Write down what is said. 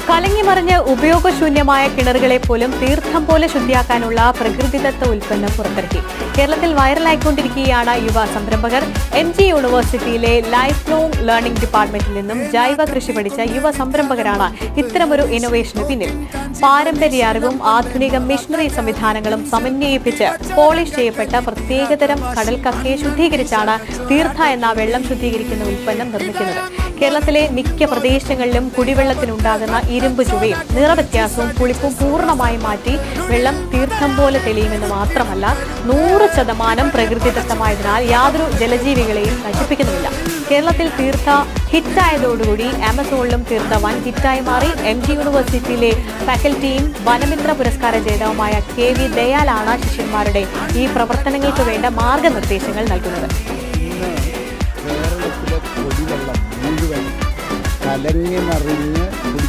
കലങ്ങിമറിഞ്ഞ് ഉപയോഗശൂന്യമായ കിണറുകളെ പോലും തീർത്ഥം പോലെ ശുദ്ധിയാക്കാനുള്ള പ്രകൃതിദത്ത ഉൽപ്പന്നം പുറത്തിറക്കി. കേരളത്തിൽ വൈറലായിക്കൊണ്ടിരിക്കുകയാണ് യുവ സംരംഭകർ. MG യൂണിവേഴ്സിറ്റിയിലെ ലൈഫ് ലോങ് ലേണിംഗ് ഡിപ്പാർട്ട്മെന്റിൽ നിന്നും ജൈവ കൃഷി പഠിച്ച യുവ സംരംഭകരാണ് ഇത്തരമൊരു ഇന്നോവേഷന് പിന്നിൽ. പാരമ്പര്യ അറിവും ആധുനിക മിഷനറി സംവിധാനങ്ങളും സമന്വയിപ്പിച്ച് പോളിഷ് ചെയ്യപ്പെട്ട പ്രത്യേകതരം കടൽക്കക്കയെ ശുദ്ധീകരിച്ചാണ് തീർത്ഥ എന്ന വെള്ളം ശുദ്ധീകരിക്കുന്ന ഉൽപ്പന്നം നിർമ്മിക്കുന്നത്. കേരളത്തിലെ മിക്ക പ്രദേശങ്ങളിലും കുടിവെള്ളത്തിനുണ്ടാകുന്ന ഇരുമ്പ് ചുവയും നിറവ്യത്യാസവും പുളിപ്പും പൂർണ്ണമായി മാറ്റി വെള്ളം തീർത്ഥം പോലെ തെളിയുമെന്ന് മാത്രമല്ല 100% പ്രകൃതിദത്തമായതിനാൽ യാതൊരു ജലജീവികളെയും നശിപ്പിക്കുന്നുമില്ല. കേരളത്തിൽ തീർത്ഥ ഹിറ്റായതോടുകൂടി ആമസോണിലും തീർത്ഥ വൻ ഹിറ്റായി മാറി. MG യൂണിവേഴ്സിറ്റിയിലെ ഫാക്കൽറ്റിയും വനമിത്ര പുരസ്കാര ജേതാവുമായ KV ദയാലാണ് ശിഷ്യന്മാരുടെ ഈ പ്രവർത്തനങ്ങൾക്ക് വേണ്ട മാർഗനിർദ്ദേശങ്ങൾ നൽകുന്നത്. കേരളത്തിലെ കുടിവെള്ളം മുഴുവൻ കലങ്ങി മറിഞ്ഞ് കുടിക്കാൻ